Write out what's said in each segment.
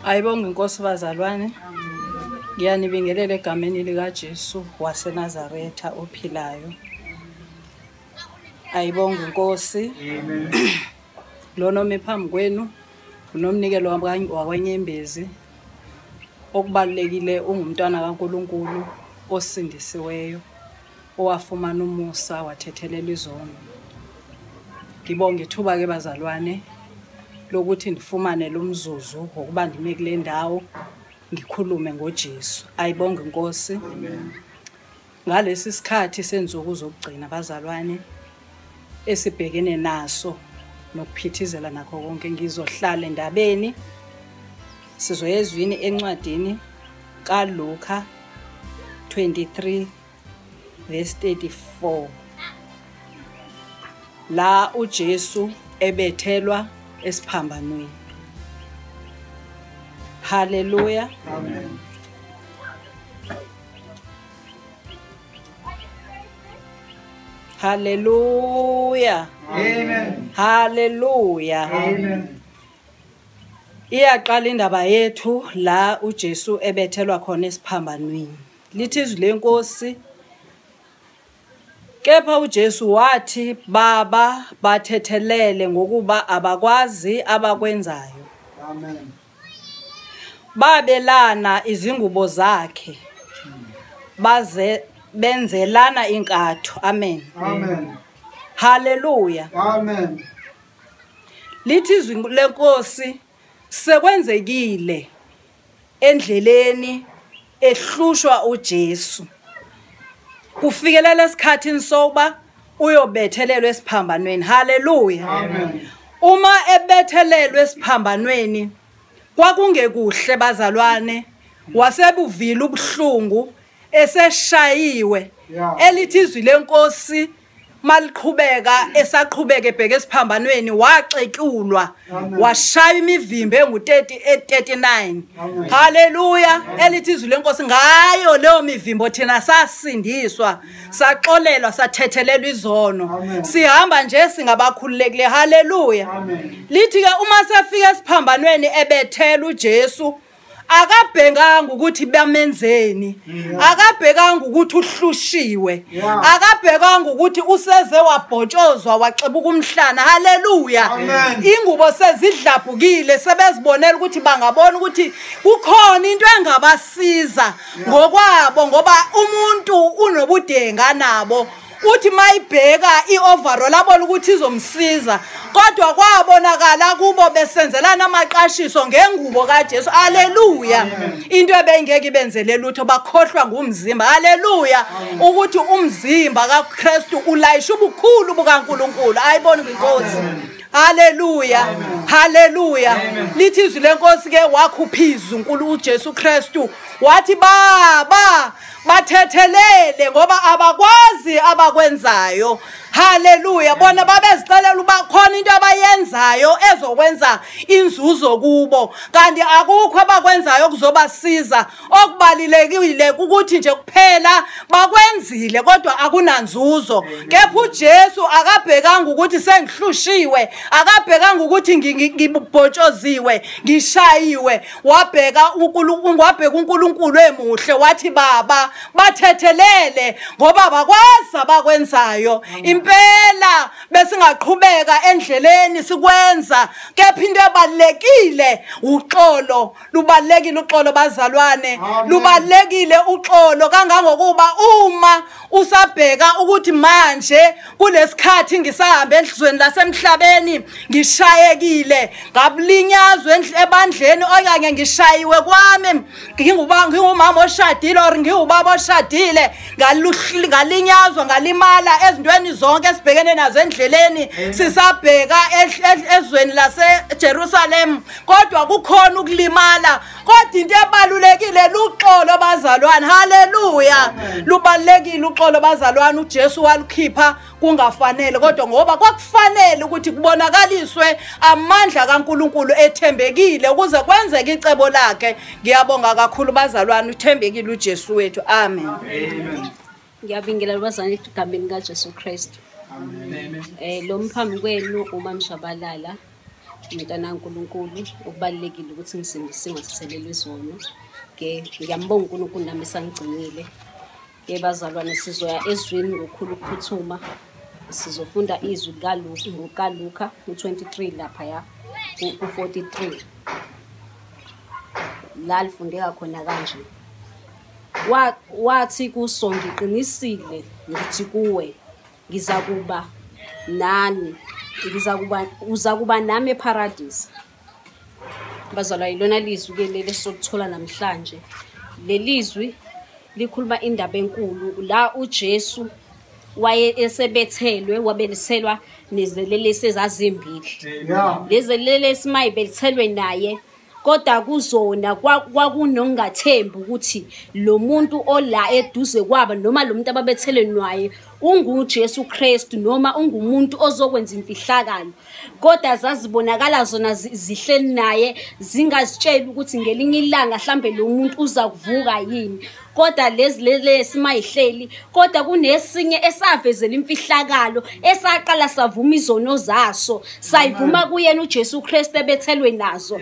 Ayibonge inkosi bazalwane. Ngiyanibingelela egameni lika Jesu waseNazaretha ophilayo. Ayibonge inkosi. Lona omephambi kwenu unomnikelo wakwenyembezi. Okubalekile ungumntwana kaNkulunkulu osindisiweyo owafumana umusa wathethelela izono. Ngibonge ithuba ke bazalwane lokuthi ndifumane lo mzuzu ngokuba ndime kule ndawo ngikhulume ngoJesu. Ayibonge inkosi. Ngalesi sikhathi senzuku zokugcina bazalwane esibhekene naso nokuphithizela nakho konke ngizohlala endabeni sizoyezwini encwadini kaLuka 23 verse 34 la uJesu ebethelwa esiphambanweni. Hallelujah. Amen. Hallelujah. Amen. Hallelujah. Amen. Iyaqala indaba yethu la uJesu ebethelwa khona esiphambanweni. Lithi izwi lenkosi, kepha uJesu wathi Baba bathethelele ngokuba abakwazi abakwenzayo. Amen. Babelana izingubo zakhe baze benzelana inkatho. Amen. Amen. Hallelujah. Amen. Lithi izwi lenkosi, sekwenzekile endleleni ehlushwa uJesu kufikela lesikhathini soba uyobethelelwa esiphambanweni. Hallelujah. Amen. Uma ebethelelwe esiphambanweni kwakungekuhle bazalwane, wasebuvila ubuhlungu eseshayiwe. Elithi izwi lenkosi maliqhubeka esaqhubeka ebheke esiphambanweni waxetyulwa washaya imivimbo engu-39. Hallelujah. Elithi izwi lenkosi ngayo leyo mivimbo thina sasindiswa saxolelwa sathethelelwa izono. Sihamba nje singabakhululekileyo. Hallelujah. Lithi ke uma sefika esiphambanweni ebethela uJesu akabhekanga ukuthi bamenzeni, akabhekanga ukuthi uhlushiwe, akabhekanga ukuthi useze wabhotshozwa waxebuka umhlana. Hallelujah. Ingubo sezidlabhukile sebezibonela ukuthi bangabona ukuthi kukhona into engabasiza ngokwabo ngoba umuntu unobudenga nabo. Uthi mayibheka ioverall abona ukuthi izomsiza kodwa kwabonakala kubo besenzelana amaqashiso ngengubo kaJesu. Hallelujah. Into ebengeke ibenzele lutho bakhohlwa ngumzimba. Hallelujah. Ukuthi umzimba kaKristu ulayisha ubukhulu bukaNkulunkulu. Ayibona inkosi. Hallelujah. Hallelujah. Lithi izwi lenkosi ke wakhuphiza uNkulunkulu uJesu Kristu wathi Baba bathethelele ngoba abakwazi abakwenzayo. Hallelujah. Bona babezicelela uba khona into abayenzayo ezokwenza inzuzo kubo kanti akukho abakwenzayo kuzobasiza. Okubalilekile ukuthi nje kuphela bakwenzile kodwa akunanzuzo. Kepha uJesu akabhekanga ukuthi sengihlushiwe, akabhekanga ukuthi ngibhotshoziwe, ngishayiwe. Wabheka uNkulunkulu emuhle wathi Baba bathethelele ngoba bakwazi abakwenzayo. Impela besingaqhubeka endleleni sikwenza. Kepha into ebalekile uxolo. Lubalekile uxolo bazalwane. Lubalekile uxolo kangangokuba uma usabheka ukuthi manje kulesikhathi ngisahamba enhlizweni lasemhlabeni ngishayekile, ngabulinyazwe ebandleni okanye ngishayiwe kwami, ngingumama oshadile or ngiyubaba oshadile, ngalinyazwa ngalimala ezintweni zonke esibhekene nazo endleleni sisabheka ezweni laseJerusalem kodwa kukhona ukulimala. Kodwa into ebalulekile luxolo bazalwane. Hallelujah. Lubalekile uxolo bazalwane. uJesu walukhipha kungafanele kodwa ngoba kwakufanele ukuthi kubonakaliswe amandla kaNkulunkulu ethembekile ukuze kwenzeke icebo lakhe. Ngiyabonga kakhulu bazalwane. Uthembekile uJesu wethu. Amen. Amen. Ngiyabingelela bazalwane egameni kaJesu Kristu. Amen. Lo mphambi kwenu uMamshabalala Mntana kaNkulunkulu ukubalekile ukuthi ngisindise ngathelelwe izono. Ngiyambonga uNkulunkulu nami esangigcinile. Bazalwane sizoya ezwini ngokukhulu ukuphuthuma. Sizofunda izwi likaLuka u-23 lapha ya u-43. La lifundeka khona kanje. Wathi kuso ngiqinisile ngithi kuwe ngizakuba nani uzakuba nami eparadise. Bazalwa ilona lizwi ke leli sokuthola namhlanje. Lelizwi likhuluma indaba enkulu la uJesu waye esebethelwe wabeliselwa nezelelesi ezazimbili. Lezelelesi mayibelithelwe naye kodwa kuzona kwakunongathembi ukuthi lo muntu ola eduze kwaba noma lo muntu ababethelwe naye unguJesu Kristu noma ungumuntu ozokwenza imfihlakalo. Kodwa zazibonakala zona zihleli naye zingazitshela ukuthi ngelinye ilanga mhlambe lo muntu uza kuvuka yini. Kodwa lezi mayihleli kodwa kunesinye esavezela imfihlakalo esaqala savuma izono zaso sayivuma kuyena uJesu Kristu ebethelwe nazo.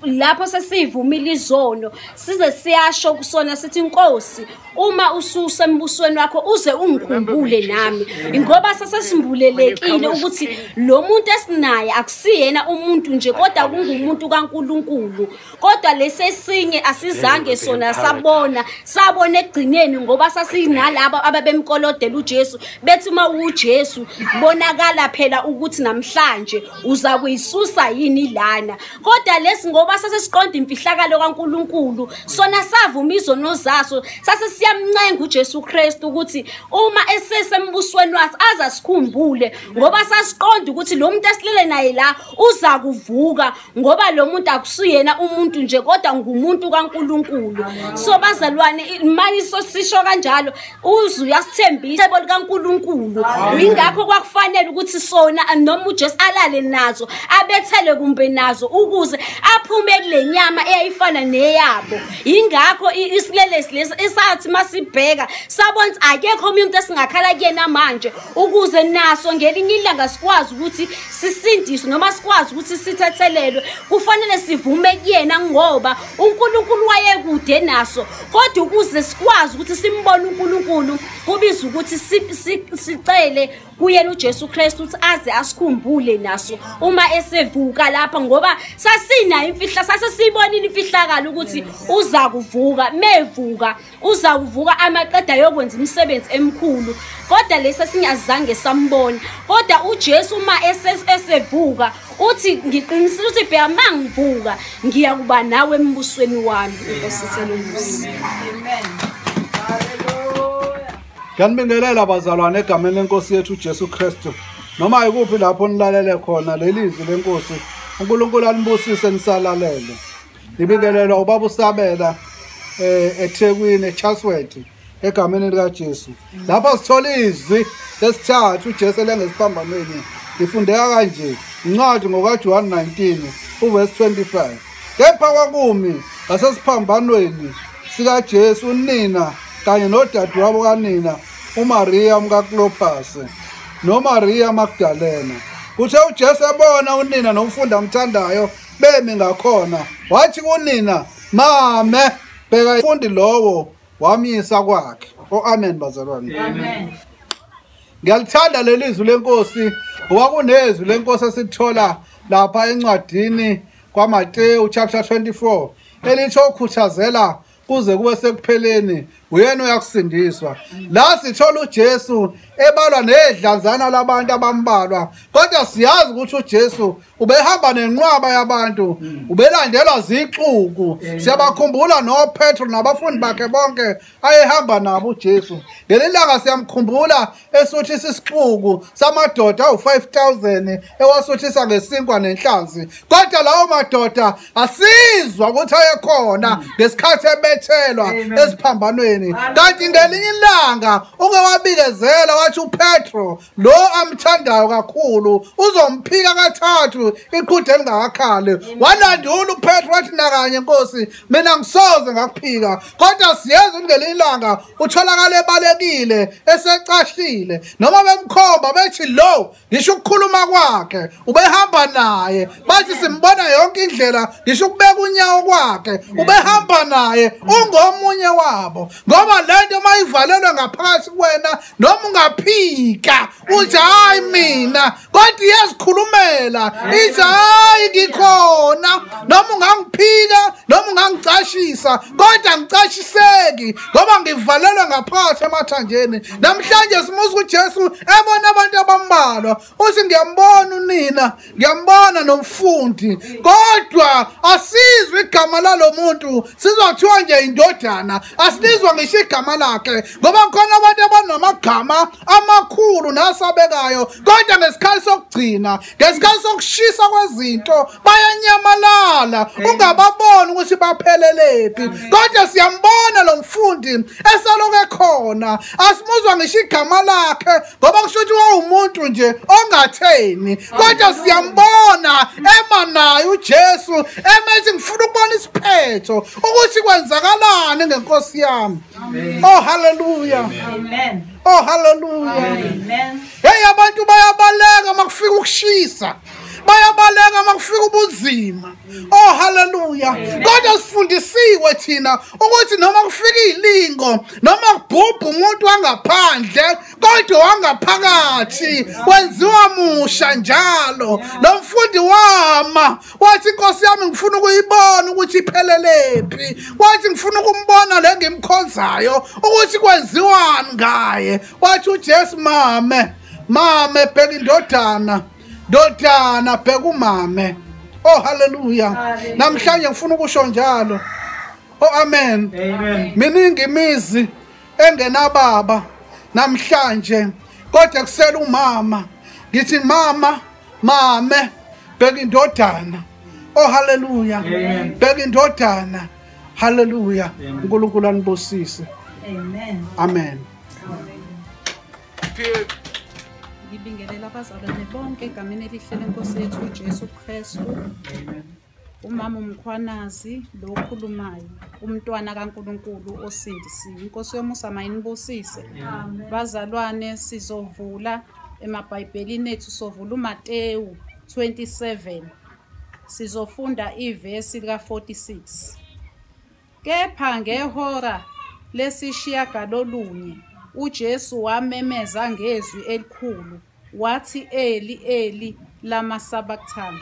Lapho sesivumile izono size siyasho kusona sithi Nkosi uma ususa embusweni wakho uze ungikhumbule nami ngoba sesesimbulelekile ukuthi lo muntu esinaye akusiyena umuntu nje kodwa kungumuntu kaNkulunkulu. Kodwa lesesinye asizange sona sabona egcineni ngoba sasinalabo ababemkolodela uJesu bethi uma uJesu bonakala phela ukuthi namhlanje uza kuyisusa yini lana. Kodwa lesi ngoba sasesiqonda imfihlakalo kaNkulunkulu sona savuma izono zaso sasesiyamncenga uJesu Kristu ukuthi uma esesembusweni wathi azasikhumbule ngoba sasiqonda ukuthi lo muntu esilele naye la uza kuvuka ngoba lo muntu akusiyena umuntu nje kodwa ngumuntu kaNkulunkulu. So bazalwane manje sisho kanjalo uzwe uyasithembisa icebo likaNkulunkulu. Ingakho kwakufanele ukuthi sona noma uJesu alale nazo abethele kumbe nazo ukuze aphume kule nyama eyayifana neyabo. Ingakho isilelesi lesi esathi masibheka sabona akekho umuntu esingakhala kuyena manje ukuze naso ngelinye ilanga sikwazi ukuthi sisindiswe noma sikwazi ukuthi sithethelelwe. Kufanele sivume kuyena ngoba uNkulunkulu wayekude naso kodwa ukuze sikwazi ukuthi simbone uNkulunkulu kubiza ukuthi sicele kuyena uJesu Kristu ukuthi aze asikhumbule naso uma esevuka lapha ngoba sasina imfihla sasesibonile imfihlakalo ukuthi uza kuvuka mevuka uza kuvuka amaqeda yokwenza imisebenzi emkhulu. Kodwa lesa singazange sambona kodwa uJesu uma esevuka uthi ngiqinisile ukuthi bheka mangivuka ngiyakuba nawe embusweni wami. Inkosi Amen. Ngiyanibingelela bazalwane egameni lenkosi yethu uJesu Kristu. Noma ikuphi lapho nilalele khona lelizwi lenkosi uNkulunkulu anibusise nisalalele. Nibingelela ubaba uSabela eThekwini eChatsworth egameni likaJesu. Lapha sithola izwi lesithathu uJesu lengesiphambanweni. Lifundeka kanje incwadi ngokaJohn 19 uverse 25. Kepha kwakumi ngasesiphambanweni sikaJesu unina kanye nodadewabo kanina uMaria umkaKlophas noMaria Magdalena. Kuthe uJesu ebona unina nomfundi amthandayo bemi ngakhona wathi kunina mame bheka umfundi lowo wamyisa kwakhe. Amen bazalwane. Amen. Ngiyalithanda lelizwi lenkosi ngoba kunezwi lenkosi esithola lapha encwadini kwaMateyu chapter 24 elithi ukhuthazela kuze kube sekupheleni uyena uyakusindiswa. La sithola uJesu ebalwa nedlanzana labantu abambalwa kodwa siyazi ukuthi uJesu ubehamba nenqwaba yabantu ubelandelwa zixuku. Siyabakhumbula noPetro nabafundi bakhe bonke ayehamba nabo uJesu. Ngelilanga siyamkhumbula esuthi isixuku samadoda u5000 ewasuthisa ngesinkwa nenhlanzi kodwa lawo madoda asizwa ukuthi ayekhona ngesikhathi ebethelwa esiphambanweni emhlabeni. Kanti ngelinye ilanga uke wabikezela wathi uPetro lo amthandayo kakhulu uzomphika kathathu iqhude lingakakhali. Walandula uPetro wathi nakanye Nkosi mina ngisoze ngakuphika. Kodwa siyeza ngelinye ilanga utholakala ebalekile esecashile noma bemkhomba bethi lo ngisho ukukhuluma kwakhe ubehamba naye. Bathi simbona yonke indlela ngisho ukubeka unyawo kwakhe ubehamba naye ungomunye wabo. Ngoba lento mayivalelwe ngaphakathi kuwena noma ungaphika uthi hayi mina kodwa iyazikhulumela ithi hayi ngikhona noma ungangiphika noma ungangicashisa kodwa ngicashiseki ngoba ngivalelwe ngaphakathi emathanjeni. Namhlanje simuza uJesu ebona abantu abambalwa uthi ngiyambona unina ngiyambona nomfundi kodwa asizwe igama lalo muntu sizothiwa nje indodana asilizwa ngisho igama lakhe ngoba khona abantu abanamagama amakhulu nasabekayo kodwa ngesikhathi sokugcina ngesikhathi sokushisa kwezinto bayanyamalala ungababoni ukuthi baphelelepi. Kodwa siyambona lo mfundi esaloko ekhona asimuzwa ngisho igama lakhe ngoba kushuthi wawumuntu nje ongatheni kodwa siyambona ema naye uJesu emethi ngifuna ukubona isiphetho ukuthi kwenzakalani ngenkosi yami. Oh hallelujah. Amen. Oh hallelujah. Amen. Hey abantu bayabaleka makufika ukushisa. Bayabaleka makufika ubunzima. Oh hallelujah. Kodwa sifundisiwe thina ukuthi noma kufika ilingo noma kubhubha umuntu wangaphandle kodwa wangaphakathi wenziwa musha njalo. Lo mfundi wama wathi Nkosi yami ngifuna ukuyibona ukuthi iphelelepi. Wathi ngifuna ukumbona le ngimkhonzayo ukuthi kwenziwani ngaye. Wathi uJesu mame bheka indodana. Ndodana bheka umame. Oh hallelujah. Namhlanje ngifuna ukusho njalo. Oh amen. Amen. Miningi imizi engenababa namhlanje kodwa kusela umama. Ngithi mame bheka indodana. Oh hallelujah. Bheka indodana. Hallelujah. uNkulunkulu anibusise. Amen. Amen. Ngibingelela abazalwane bonke egameni elihle leNkosi yethu uJesu Kristu. Umama umkhwanazi lo okhulumayo, umntwana kaNkulunkulu osindisiwe. Inkosi yomusa mayinibusise. Bazalwane sizovula emabhayibhelini ethu sovula uMateyu 27. Sizofunda ivesi lika46. Kepha ngehora lesishiyagalolunye uJesu wamemeza ngezwi elikhulu wathi Eli Eli lama sabachthani,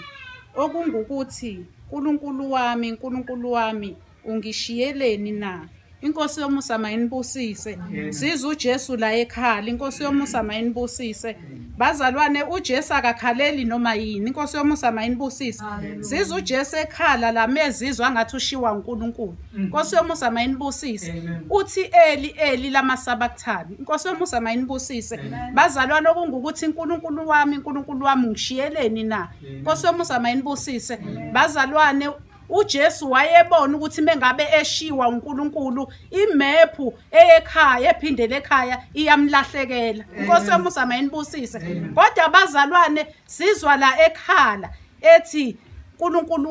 okungukuthi Nkulunkulu wami ungishiyeleni na? Inkosi yomusa mayinibusise. Sizwe uJesu la ekhala. Inkosi yomusa mayinibusise. Bazalwane uJesu akakhaleli noma yini. Inkosi yomusa mayinibusise. Sizwe uJesu ekhala la mezizwa ngathi ushiwa uNkulunkulu. Inkosi yomusa mayinibusise. Uthi Eli Eli lama sabachthani. Inkosi yomusa mayinibusise. Bazalwane okungukuthi Nkulunkulu wami ngishiyeleni na? Inkosi yomusa mayinibusise. Bazalwane uJesu wayebona ukuthi mengabe eshiwa uNkulunkulu imephu eyekhaya ephindele ekhaya iyamlahlekela. Inkosi yomusa mayinibusise. Kodwa abazalwane sizwa la ekhala ethi Nkulunkulu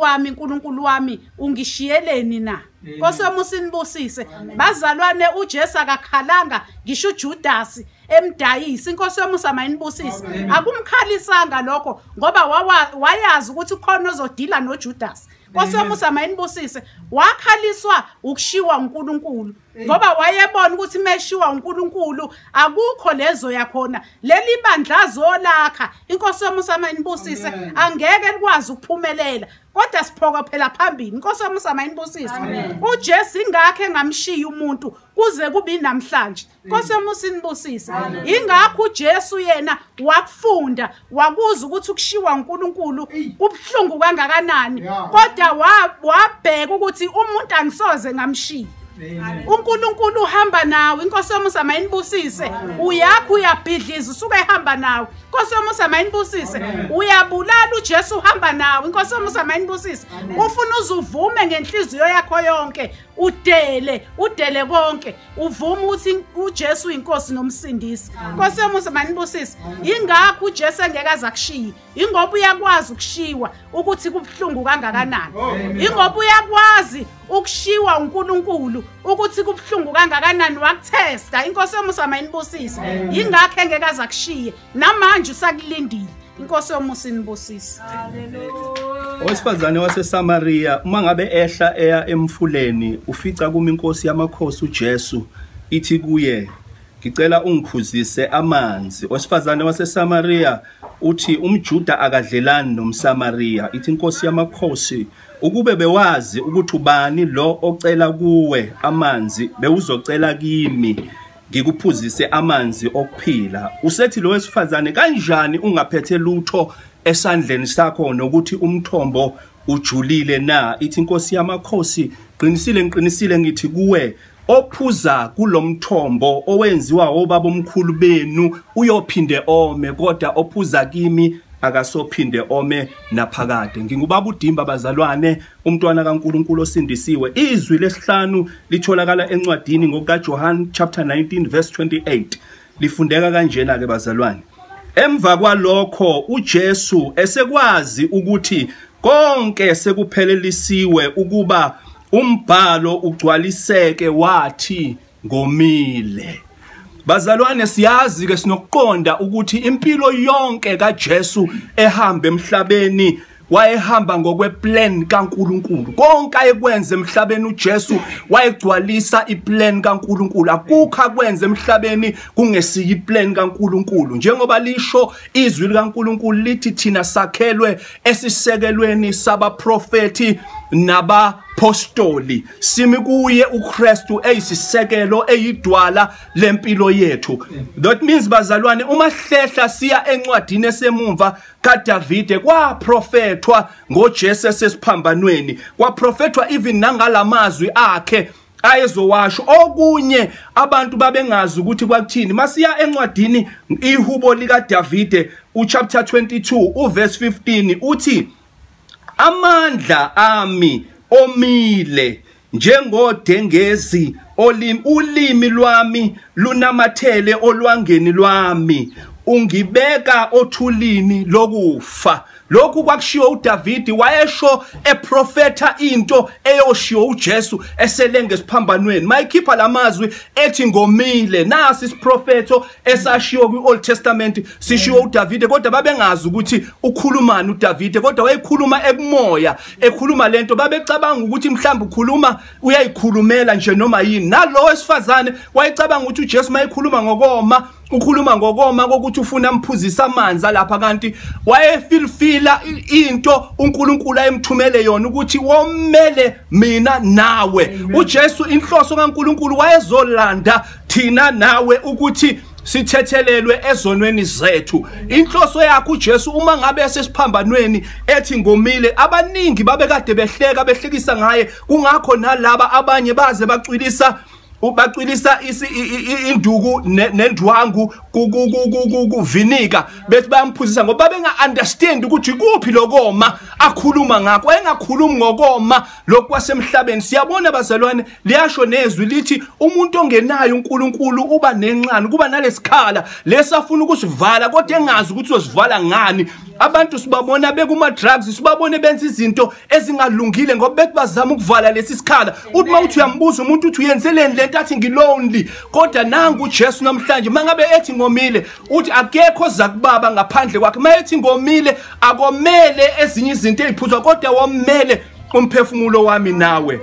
wami ungishiyeleni na? Inkosi yomusa inibusise. Bazalwane uJesu akakhalanga ngisho uJudas emdayisi. Inkosi yomusa mayinibusise. Akumkhalisanga lokho ngoba wayazi ukuthi khona ozodila noJudas. Inkosi yomusa mayinibusise. Wakhaliswa ukushiwa uNkulunkulu ngoba wayebona ukuthi meshiwa uNkulunkulu akukho lezo yakhona leli bandla zolakha. Inkosi yomusa mayinibusise angeke likwazi ukuphumelela kodwa siphokophela phambili. Inkosi yomusa mayinibusise. uJesu ingakho engamshiya umuntu kuze kube namhlanje. Inkosi yomusa inibusise. Ingakho uJesu yena wakufunda wakuzwa ukuthi ukushiwa uNkulunkulu kubhlungu kangakanani kodwa wabheka ukuthi umuntu angisoze ngamshiya. uNkulunkulu uhamba nawe. Inkosi yomusa mayinibusise. Uyakho uyabhidliza usuke ehamba nawe. Inkosi yomusa mayinibusise. Uyabulala uJesu uhamba nawe. Inkosi yomusa mayinibusise. Ufuna uzuvume ngenhliziyo yakho yonke udele konke uvuma ukuthi uJesu inkosi nomsindisi. Nkosi yomusa manibusisi, ingakho uJesu engeke azakushiye, ingoba uyakwazi ukushiwa ukuthi kubhlungu kangakanani, ingoba uyakwazi ukushiwa uNkulunkulu ukuthi kubhlungu kangakanani, wakuthesta. Inkosi yomusa manibusisi, ingakho engeke azakushiye, namanje usakulindile. Inkosi yomusa inibusisi. Owesifazane waseSamaria uma ngabe ehla eya emfuleni ufica kuma inkosi yamakhosi uJesu ithi kuye, ngicela ungiphuzise amanzi. Owesifazane waseSamaria uthi umJuda akadlelani nomSamaria. Ithi inkosi yamakhosi, ukube bewazi ukuthi ubani lo ocela kuwe amanzi bewuzocela kimi ngikuphuzise amanzi okuphila. Usethi lo wesifazane, kanjani ungaphethe lutho esandleni sakho nokuthi umthombo ujulile na? Ithi inkosi yamakhosi, qinisile ngithi kuwe, ophuza kulomthombo owenziwa obaba omkhulu benu uyophinde ome, kodwa ophuza kimi akasophinde ome naphakade. Ngingubaba uDimba bazalwane, umntwana kaNkulunkulu osindisiwe. Izwi lesihlanu litholakala encwadini ngokaJohn chapter 19 verse 28. Lifundeka kanjena ke bazalwane. Emva kwalokho uJesu esekwazi ukuthi konke sekuphelelisiwe ukuba umbhalo ugcwaliseke, wathi ngomile. Bazalwane, siyazi ke sinokuqonda ukuthi impilo yonke kaJesu ehamba emhlabeni wayehamba ngokweplan kaNkulunkulu. Konke ayekwenza emhlabeni uJesu wayegcwalisa iplan kaNkulunkulu. Akukho akwenza emhlabeni kungesiyi iplan kaNkulunkulu. Njengoba lisho izwi likaNkulunkulu lithi thina sakhelwe esisekelweni sabaprofeti nabapostoli, simi kuye uKristu eyisisekelo eyidwala lempilo yethu. That means bazalwane, uma hlehla siya encwadini esemumva kaDavide kwaprofethwa ngoJesu esesiphambanweni, kwaprofethwa even nangalamazwi akhe ayezowasho. Okunye abantu babengazi ukuthi kwakuthini. Masiya encwadini ihubo likaDavide uchapter 22 uverse 15 uthi, amandla ami omile njengodengezi, ulimi lwami lunamathele olwangeni lwami, ungibeka othulini lokufa. Lokhu kwakushiwo uDavide, wayesho eprofeta into eyoshiwo uJesu eselenge esiphambanweni. Mayikhipha lamazwi ethi ngomile, nasi isiprofeto esashiwo kwi-Old Testament sishiwo uDavide, kodwa babengazi ukuthi ukhulumani uDavide, kodwa wayekhuluma ekumoya, ekhuluma lento babecabanga ukuthi mhlawumbe ukhuluma uyayikhulumela nje noma yini. Nalo wesifazane wayecabanga ukuthi uJesu mayekhuluma ngokoma, ukhuluma ngokoma kokuthi ufuna amphuzisa amanzi lapha, kanti wayefilfila into uNkulunkulu ayemthumele yona ukuthi womele mina nawe. uJesu inhloso kaNkulunkulu wayezolanda thina nawe ukuthi sithethelelwe ezonweni zethu. Inhloso yakhe uJesu uma ngabe esesiphambanweni ethi ngomile, abaningi babekade behlekisa ngaye. Kungakho nalaba abanye baze bacwilisa induku nendwangu kuvinika bethi bayamphuzisa ngoba benga understand ukuthi kuphi lokoma akhuluma ngakho. Engakhulumi ngokoma lokwasemhlabeni. Siyabona bazalwane, liyasho nezwi lithi umuntu ongenayo uNkulunkulu uba nenxani, kuba nalesikhala lesafuna ukusivala kodwa engazi ukuthi uzosivala ngani. Abantu sibabona bekuma drugs, sibabone benza izinto ezingalungile ngoba bethi bazama ukuvala lesi sikhala. Uthi mawuthi uyambuza umuntu uthi uyenzeleni lento athi ngilonely, kodwa nangu uJesu namhlanje mangabe ethi ngomile uthi akekho zakubaba ngaphandle kwakhe. Mayethi ngomile akomele ezinye izinto eziphuzwa, kodwa womele umphefumulo wami nawe.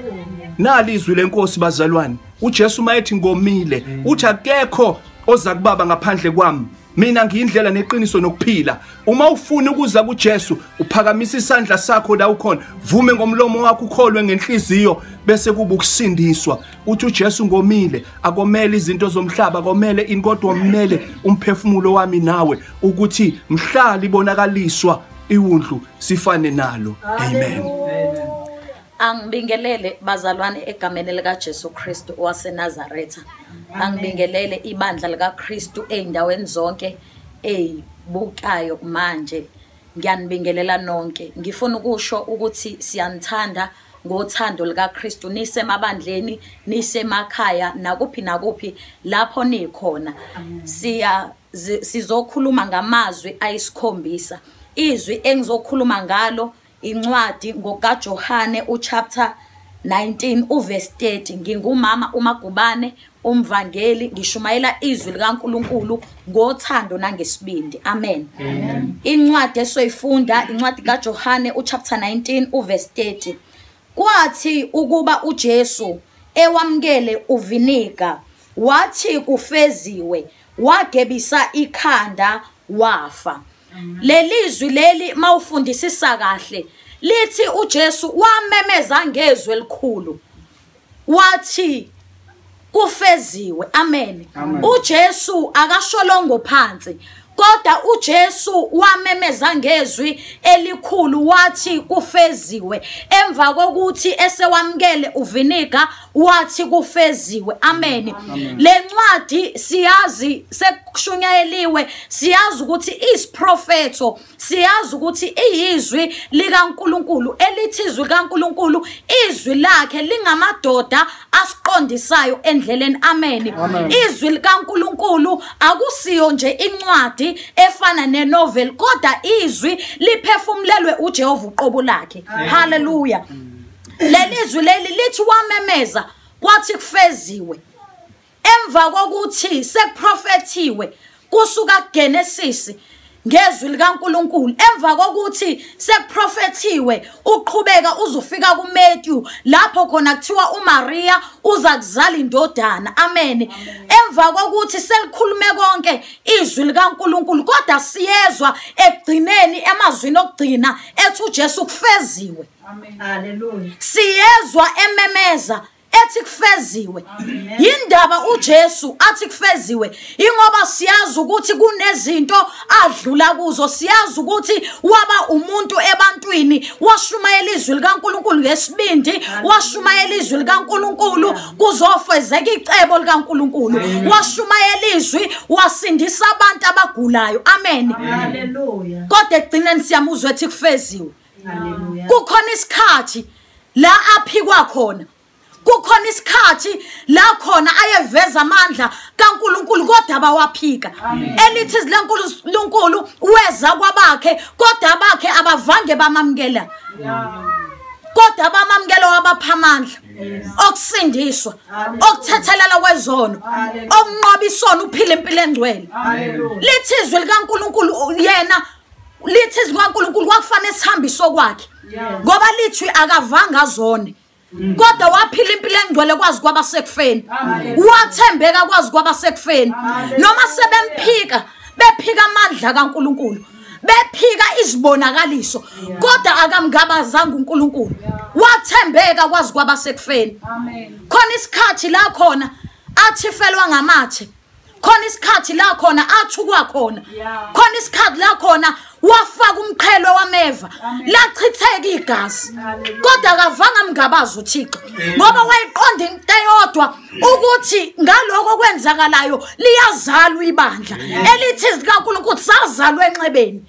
Nali izwi lenkosi bazalwane, uJesu mayethi ngomile uthi akekho ozakubaba ngaphandle kwami, mina ngiyindlela neqiniso nokuphila. Uma ufuna ukuza kuJesu uphakamisa isandla sakho la ukhona, vume ngomlomo wakho ukholwe ngenhliziyo, bese kuba ukusindiswa. Uthi uJesu ngomile akomele izinto zomhlaba, akomele inkodwa omele umphefumulo wami nawe, ukuthi mhlali ibonakaliswa iwundlu sifane nalo. Amen. Angibingelele bazalwane egameni lika Jesu Kristu waseNazaretha. Angibingelele ibandla lika Kristu eindaweni zonke ezibukayo manje. Ngiyanibingelela nonke. Ngifuna ukusho ukuthi siyanthanda ngothando likaKristu nisemabandleni nisemakhaya nakuphi lapho nikhona sizokhuluma ngamazwi ayisikhombisa. Izwi engizokhuluma ngalo incwadi ngokaJohane uchapter 19 uverse 30. Ngingumama uMagubane umvangeli ngishumayela izwi likaNkuluNkulu ngothando nangesibindi. Amen. Incwadi esoyifunda incwadi kaJohane uchapter 19 uverse 30. Kwathi ukuba uJesu ewamkele uViniga wathi kufeziwe wagebisa ikhanda wafa. Lelizwi leli mawufundisisa kahle lithi uJesu wamemeza ngezwi elikhulu wathi kufeziwe. Amen. uJesu akasholongo phansi kodwa uJesu wamemeza ngezwi elikhulu wathi kufeziwe emva kokuthi esewamkele uViniga wathi kufeziwe. Amen. Lencwadi siyazi sekushunyayeliwe, siyazi ukuthi isiprofeto, siyazi ukuthi iyizwi likaNkuluNkulu elithi izwi likaNkuluNkulu izwi lakhe lingamadoda asiqondisayo endleleni. Amen. Izwi likaNkuluNkulu akusiyo nje incwadi efana nenovel kodwa izwi liphefumlelwe uJehova uqobo lakhe. Hallelujah. Lelizwi leli lithi wamemeza kwathi kufeziwe emva kokuthi sekuprofethiwe kusuka kuGenesis ngezwi likaNkuluNkulu, emva kokuthi sekuprofethiwe uqhubeka uzofika kuMatthew lapho khona kuthiwa uMaria uza kuzala indodana. Amen. Emva kokuthi selikhulume konke izwi likaNkuluNkulu kodwa siyezwa ekugcineni emazwini okugcina ethi uJesu kufeziwe. Amen. Hallelujah. Siyezwa ememeza ethi kufeziwe. Yindaba uJesu athi kufeziwe ingoba siyazi ukuthi kunezinto adlula kuzo, siyazi ukuthi waba umuntu ebantwini washumayela izwi likaNkuluNkulu ngesibindi, washumayela izwi likaNkuluNkulu kuzofezeka icebo likaNkuluNkulu, washumayela izwi wasindisa abantu abagulayo. Amen. Hallelujah. Kodwa egcineni siyamuzwa ethi kufeziwe. Hallelujah. Kukhona isikhathi la aphikwa khona, kukhona isikhathi la khona ayeveza amandla kaNkuluNkulu kodwa abawaphika. Elithi izilNkuluNkulu weza kwabakhe kodwa abakhe abavange bamamkela. Kodwa bamamkela wabapha amandla okusindiswa, okuthethelela kwezono, okunqoba isono uphile impilo engcwele. Lithi izwi likaNkuluNkulu yena lithi izwi likaNkuluNkulu kwakufanele sihambe kwakhe ngoba lithi akavanga zone kodwa waphila impilo engcwele kwazi kwabasekufeni, wathembeka kwazi kwabasekufeni. Noma sebemphika bephika amandla kaNkuluNkulu, bephika izibonakaliso kodwa akamngabazanga uNkuluNkulu, wathembeka kwazi kwabasekufeni. Khona isikhathi la khona athifelwa ngamathe, khona isikhathi la khona athukwa khona, khona isikhathi la khona wafaka umqhele wameva lachitheka igazi kodwa akavanga mngabazi uThixo ngoba wayiqonda into eyodwa ukuthi ngaloko kwenzakalayo liyazalwa ibandla elithi izikaNkuluNkulu sazalwa enxebeni.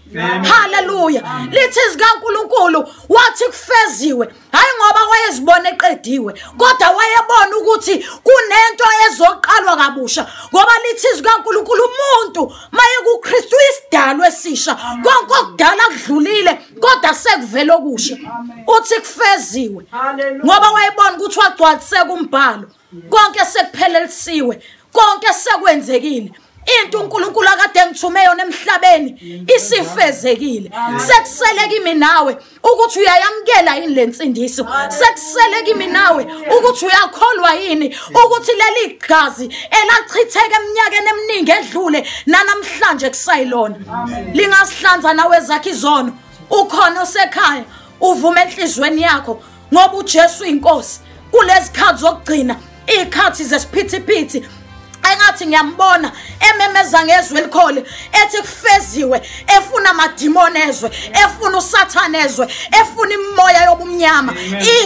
Hallelujah. Lithi izikaNkuluNkulu wathi kufeziwe hayi ngoba wayezibona eqediwe kodwa wayebona ukuthi kunento ezoqalwa kabusha ngoba lithi izikaNkuluNkulu umuntu maye kuKristu isidalwa esisha kokudala kudlulile kodwa sekuvela okusha. Uthi kufeziwe ngoba wayebona ukuthi wagcwaliseka umbhalo, konke sekuphelelisiwe, konke sekwenzekile. Into uNkulunkulu akade ngithume yona emhlabeni isifezekile. Sekuseleka kimi nawe ukuthi uyayamkela yini lensindiso, sekuseleka kimi nawe ukuthi uyakholwa yini ukuthi leli gazi elachitheka eminyakeni eminingi edlule nanamhlanje kusayilona lingasihlanza nawe zakhe izono. Ukhona osekhaya uvuma enhlizweni yakho ngoba uJesu inkosi kulezi khathi zokugcina, ikhathi zesiphithiphithi. Engathi ngiyambona ememeza ngezwi elikhole ethi kufeziwe, efuna amadimoni ezwe, efuna uSathane ezwe, efuna imimoya yobumnyama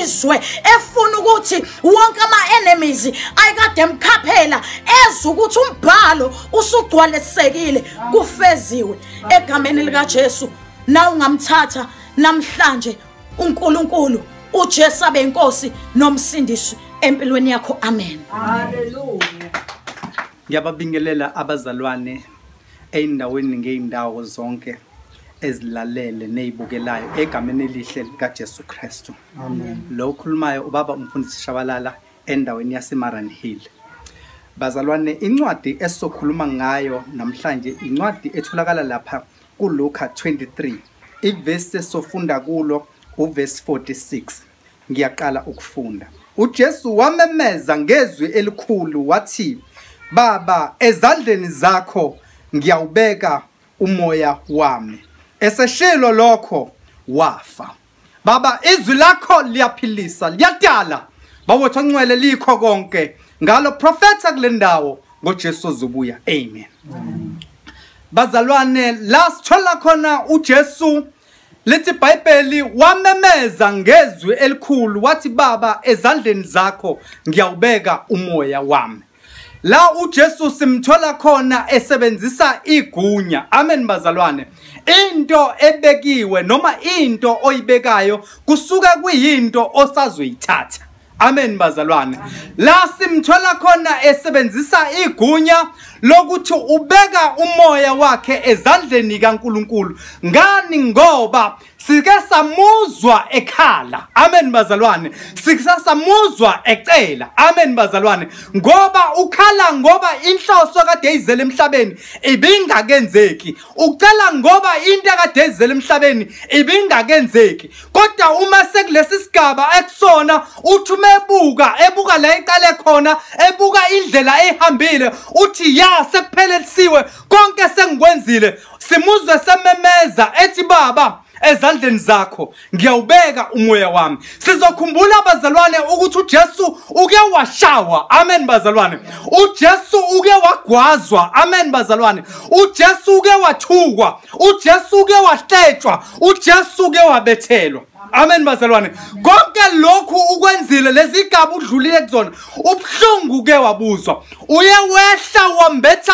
izwe, efuna ukuthi wonke ama-enemies ayikade emkhaphela ezwe ukuthi umbhalo usugcwalisekile. Kufeziwe egameni likaJesu. Na ungamthatha namhlanje uNkulunkulu uJesu abe inkosi nomsindisi empilweni yakho. Amen. Ngiyababingelela abazalwane eindaweni ngeindawo zonke ezilalele nezibukelayo egameni elihle likaJesu Kristu. Amen. Lo khulumayo ubaba umfundisi Shabalala endaweni yaseMaran Hill. Bazalwane, incwadi esizokhuluma ngayo namhlanje incwadi etholakala lapha kuLuka 23. Ivesi esofunda kulo uverse 46. Ngiyaqala ukufunda. uJesu wamemeza ngezwi elikhulu wathi, Baba, ezandleni zakho ngiyawubeka umoya wami. Eseshilo lokho wafa. Baba, izwi lakho liyaphilisa, liyadala. Bawethu ongcwele likho konke. Ngalo profeta kule ndawo ngoJesu ozobuya. Amen. Bazalwane, la sithola khona uJesu lithi iBhayibheli wamemeza ngezwi elikhulu wathi, Baba, ezandleni zakho ngiyawubeka umoya wami. La uJesu simthola khona esebenzisa igunya. Amen bazalwane. Into ebekiwe noma into oyibekayo kusuka kuyinto osazoyithatha. Amen bazalwane. La simthola khona esebenzisa igunya lokuthi ubeka umoya wakhe ezandleni kaNkulunkulu. Ngani? Ngoba sike samuzwa ekhala. Amen bazalwane. Sike samuzwa ecela. Amen bazalwane. Ngoba ukhala ngoba inhloso kade izele emhlabeni ibingakenzeki. Ucela ngoba into kade izele emhlabeni ibingakenzeki. Kodwa uma sekulesi sigaba ekusona uthume ebuka la iqale khona, ebuka indlela ehambile, uthi ya sekuphelelisiwe konke sengikwenzile. Simuzwe sememeza ethi, Baba, ezandleni zakho ngiyawubeka umoya wami. Sizokhumbula abazalwane ukuthi uJesu uke washawa. Amen bazalwane. uJesu uke wagwazwa. Amen bazalwane. uJesu uke wathukwa. uJesu uke wahletshwa. uJesu uke wabethelwa. Amen bazalwane. Konke lokhu ukwenzile lezigaba udlulile kuzona, ubuhlungu ke wabuzwa. Uye wehla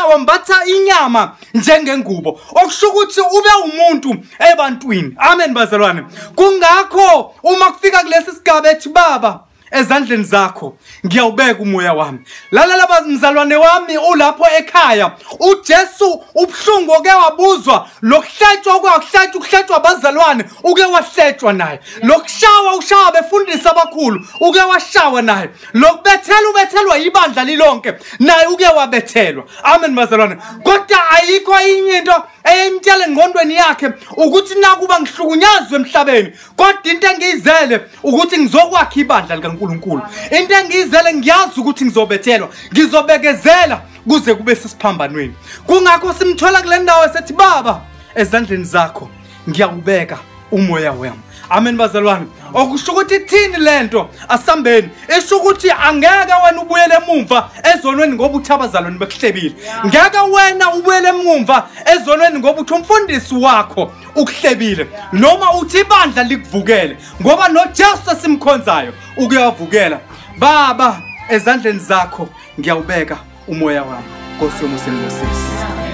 wambatha inyama njengengubo, okusho ukuthi ube umuntu ebantwini. Amen bazalwane. Kungakho uma kufika kulesi sigaba ethi, Baba, ezandleni zakho ngiyawubeka umoya wami. Lalela bazalwane wami, ulapho ekhaya uJesu ubuhlungu ke wabuzwa. Lokuhletshwa bazalwane uke wahletshwa naye. Lokushawa befundisa abakhulu uke washawa naye. Lokubethelwa ibandla lilonke naye uke wabethelwa. Amen bazalwane. Kodwa ayikho into eyimtshela engqondweni yakhe ukuthi nakuba ngihlukunyazwe emhlabeni, kodwa into engiyizele ukuthi ngizokwakha ibandla likaNkulunkulu. Into engiyizele ngiyazi ukuthi ngizobethelwa, ngizobekezela kuze kube sesiphambanweni. Kungakho simthola kule ndawo esethi, Baba, ezandleni zakho ngiyawubeka umoya wami. Amen bazalwane. Okusho ukuthi thini lento? Asambeni. Esho ukuthi angeke wena ubuyele emumva ezonweni ngoba uthi abazalwane bekuhlebile. Ngeke wena ubuyele emumva ezonweni ngoba uthi umfundisi wakho ukuhlebile. Noma uthi ibandla likuvukele ngoba noJesu simkhonzayo ukuyavukela. Baba, ezandleni zakho ngiyawubeka umoya wami. Nkosi yomusa.